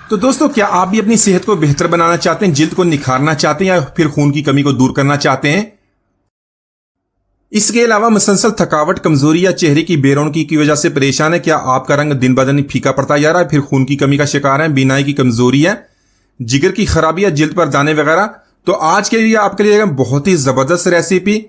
तो दोस्तों, क्या आप भी अपनी सेहत को बेहतर बनाना चाहते हैं, जिल्द को निखारना चाहते हैं या फिर खून की कमी को दूर करना चाहते हैं? इसके अलावा मुसलसल थकावट, कमजोरी या चेहरे की बेरौनकी की वजह से परेशान है? क्या आपका रंग दिन ब दिन फीका पड़ता जा रहा है? फिर खून की कमी का शिकार है, बीनाई की कमजोरी है, जिगर की खराबी या जिल्द पर दाने वगैरह? तो आज के लिए आपके लिए बहुत ही जबरदस्त रेसिपी।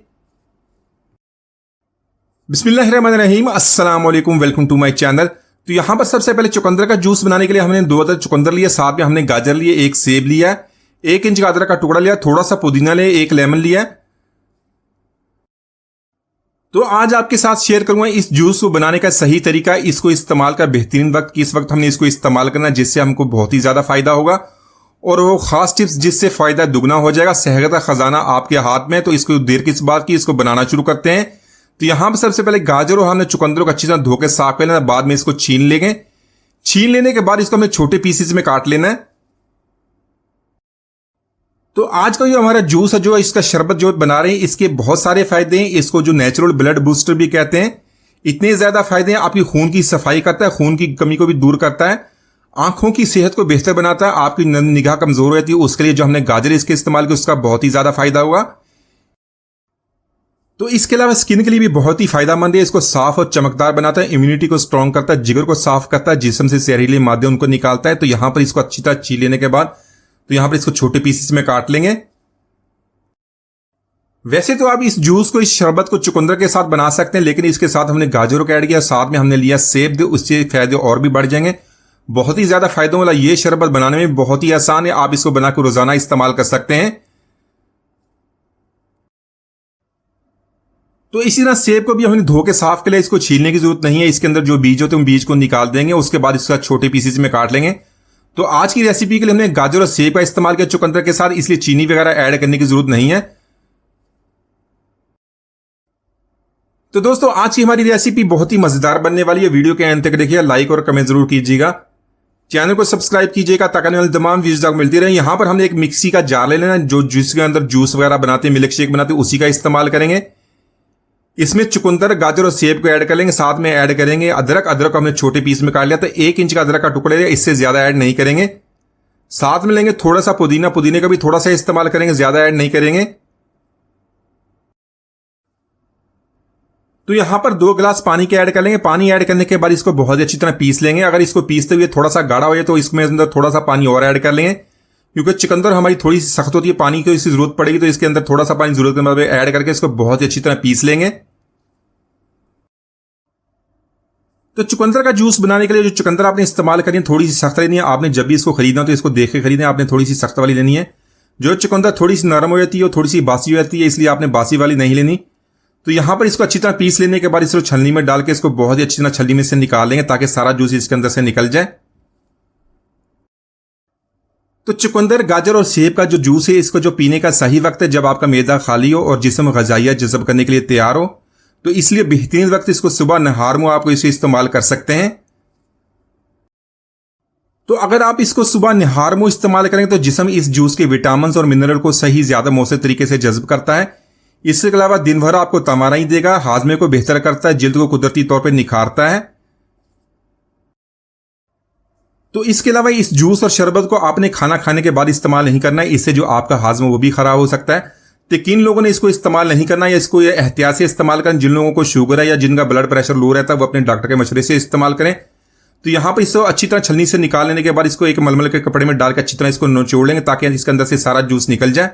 बिस्मिल्लाहिर्रहमानिर्रहीम, अस्सलाम वालेकुम, वेलकम टू माय चैनल। तो यहां पर सबसे पहले चुकंदर का जूस बनाने के लिए हमने 2 अदद चुकंदर लिए, साथ में हमने गाजर लिए, 1 सेब लिया, 1 इंच अदरक का टुकड़ा लिया, थोड़ा सा पुदीना लिया, 1 लेमन लिया। तो आज आपके साथ शेयर करूंगा इस जूस को बनाने का सही तरीका, इसको इस्तेमाल का बेहतरीन वक्त, किस वक्त हमने इसको इस्तेमाल करना जिससे हमको बहुत ही ज्यादा फायदा होगा, और वो खास टिप्स जिससे फायदा दुगना हो जाएगा। सेहत का खजाना आपके हाथ में, तो इसको देर किस बात की, इसको बनाना शुरू करते हैं। तो यहां पर सबसे पहले गाजर और हमने चुकंदरों को अच्छी तरह धो के साफ कर लेना, बाद में इसको छीन लेंगे। छीन लेने के बाद इसको हमें छोटे पीसेस में काट लेना है। तो आज का जो हमारा जूस है, जो इसका शरबत जो बना रहे हैं, इसके बहुत सारे फायदे हैं। इसको जो नेचुरल ब्लड बूस्टर भी कहते हैं। इतने ज्यादा फायदे हैं, आपकी खून की सफाई करता है, खून की कमी को भी दूर करता है, आंखों की सेहत को बेहतर बनाता है, आपकी निगाह कमजोर हो जाती है उसके लिए जो हमने गाजर इसके इस्तेमाल किया उसका बहुत ही ज्यादा फायदा हुआ। तो इसके अलावा स्किन के लिए भी बहुत ही फायदेमंद है। इसको साफ और चमकदार बनाता है, इम्यूनिटी को स्ट्रांग करता है, जिगर को साफ करता है, जिस्म से जहरीले मादे उनको निकालता है। तो यहां पर इसको अच्छी तरह छील लेने के बाद तो यहां पर इसको छोटे पीसेस में काट लेंगे। वैसे तो आप इस जूस को, इस शरबत को चुकंदर के साथ बना सकते हैं, लेकिन इसके साथ हमने गाजरों को ऐड किया, साथ में हमने लिया सेब, उससे फायदे और भी बढ़ जाएंगे। बहुत ही ज्यादा फायदों वाला ये शरबत बनाने में बहुत ही आसान है, आप इसको बनाकर रोजाना इस्तेमाल कर सकते हैं। तो इसी तरह सेब को भी हमने धो के साफ कर लिया, इसको छीलने की जरूरत नहीं है, इसके अंदर जो बीज होते हैं उन बीज को निकाल देंगे, उसके बाद इसका छोटे पीसेस में काट लेंगे। तो आज की रेसिपी के लिए हमने गाजर और सेब का इस्तेमाल किया चुकंदर के साथ, इसलिए चीनी वगैरह ऐड करने की जरूरत नहीं है। तो दोस्तों, आज की हमारी रेसिपी बहुत ही मजेदार बनने वाली है। वीडियो के अंत तक देखिए, लाइक और कमेंट जरूर कीजिएगा, चैनल को सब्सक्राइब कीजिएगा ताकि आने वाली तमाम वीडियोस आपको मिलती रहे। यहां पर हमने एक मिक्सी का जार ले लेना, जो जिसके अंदर जूस वगैरह बनाते हैं, मिल्क शेक बनाते हैं, उसी का इस्तेमाल करेंगे। इसमें चुकंदर, गाजर और सेब को ऐड कर लेंगे, साथ में ऐड करेंगे अदरक। अदरक को हमने छोटे पीस में काट लिया, तो 1 इंच का अदरक का टुकड़ा लिया, इससे ज्यादा ऐड नहीं करेंगे। साथ में लेंगे थोड़ा सा पुदीना, पुदीने का भी थोड़ा सा इस्तेमाल करेंगे, ज्यादा ऐड नहीं करेंगे। तो यहां पर 2 गिलास पानी के ऐड कर लेंगे। पानी ऐड करने के बाद इसको बहुत अच्छी तरह पीस लेंगे। अगर इसको पीसते हुए थोड़ा सा गाढ़ा हो जाए तो इसमें अंदर थोड़ा सा पानी और ऐड कर लेंगे, क्योंकि चुकंदर हमारी थोड़ी सी सख्त होती है, पानी की इसकी जरूरत पड़ेगी, तो इसके अंदर थोड़ा सा पानी जरूरत के मुताबिक ऐड करके इसको बहुत ही अच्छी तरह पीस लेंगे। तो चुकंदर का जूस बनाने के लिए जो चुकंदर आपने इस्तेमाल करनी है, थोड़ी सी सख्त लेनी है। आपने जब भी इसको खरीदना तो इसको देख के खरीदें, आपने थोड़ी सी सख्त वाली लेनी है। जो चुकंदर थोड़ी सी नरम हो जाती है, थोड़ी सी बासी हो जाती है, इसलिए आपने बासी वाली नहीं लेनी। तो यहां पर इसको अच्छी तरह पीस लेने के बाद इसको छलनी में डाल के इसको बहुत ही अच्छी तरह छलनी में से निकाल लेंगे, ताकि सारा जूस इसके अंदर से निकल जाए। तो चुकंदर, गाजर और सेब का जो जूस है, इसको जो पीने का सही वक्त है जब आपका मैदा खाली हो और जिस्म ग़िज़ाइया जज़ब करने के लिए तैयार हो। तो इसलिए बेहतरीन वक्त इसको सुबह नहार में आपको इसे इस्तेमाल कर सकते हैं। तो अगर आप इसको सुबह निहार में इस्तेमाल करेंगे तो जिस्म इस जूस के विटामिन और मिनरल को सही ज्यादा मौसर तरीके से जज्ब करता है। इसके अलावा दिन भर आपको तवानाई देगा, हाजमे को बेहतर करता है, जिल्द को कुदरती तौर पर निखारता है। तो इसके अलावा इस जूस और शरबत को आपने खाना खाने के बाद इस्तेमाल नहीं करना है, इससे जो आपका हाजमा वो भी खराब हो सकता है। तो किन लोगों ने इसको इस्तेमाल नहीं करना या इसको एहतियात से इस्तेमाल करें? जिन लोगों को शुगर है या जिनका ब्लड प्रेशर लो रहता है, वो अपने डॉक्टर के मशवरे से इस्तेमाल करें। तो यहां पर इसको अच्छी तरह छलनी से निकाल लेने के बाद इसको एक मलमल के कपड़े में डालकर अच्छी तरह इसको निचोड़ लेंगे, ताकि इसके अंदर से सारा जूस निकल जाए।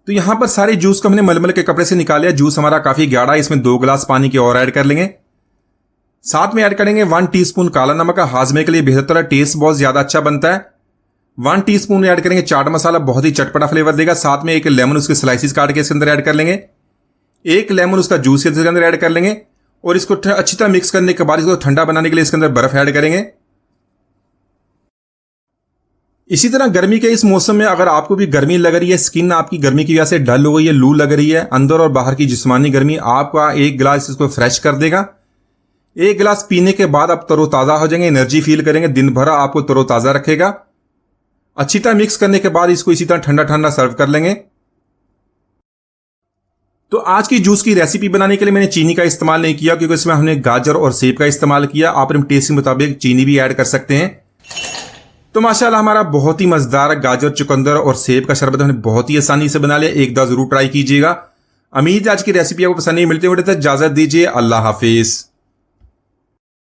तो यहां पर सारे जूस को हमने मलमल के कपड़े से निकाल लिया। जूस हमारा काफी गाढ़ा है, इसमें 2 गिलास पानी के और ऐड कर लेंगे। साथ में ऐड करेंगे 1 टीस्पून काला नमक, हाजमे के लिए बेहतर, टेस्ट बहुत ज्यादा अच्छा बनता है। 1 टीस्पून ऐड करेंगे चाट मसाला, बहुत ही चटपटा फ्लेवर देगा। साथ में 1 लेमन उसके स्लाइसिस काट के इसके अंदर ऐड कर लेंगे। 1 लेमन उसका जूस इसके अंदर ऐड कर लेंगे, और इसको अच्छी तरह मिक्स करने के बाद इसको ठंडा बनाने के लिए इसके अंदर बर्फ ऐड करेंगे। इसी तरह गर्मी के इस मौसम में अगर आपको भी गर्मी लग रही है, स्किन आपकी गर्मी की वजह से डल हो गई है, लू लग रही है, अंदर और बाहर की जिस्मानी गर्मी आपका 1 गिलास इसको फ्रेश कर देगा। 1 गिलास पीने के बाद आप तरोताजा हो जाएंगे, एनर्जी फील करेंगे, दिन भर आपको तरोताजा रखेगा। अच्छी तरह मिक्स करने के बाद इसको इसी तरह ठंडा ठंडा सर्व कर लेंगे। तो आज की जूस की रेसिपी बनाने के लिए मैंने चीनी का इस्तेमाल नहीं किया, क्योंकि इसमें हमने गाजर और सेब का इस्तेमाल किया। आप अपने टेस्ट के मुताबिक चीनी भी ऐड कर सकते हैं। तो माशाल्लाह हमारा बहुत ही मजेदार गाजर, चुकंदर और सेब का शरबत हमने बहुत ही आसानी से बना लिया। एक दफा जरूर ट्राई कीजिएगा। उम्मीद आज की रेसिपी आपको पसंद नहीं। मिलते हुए तक इजाजत दीजिए। अल्लाह हाफिज।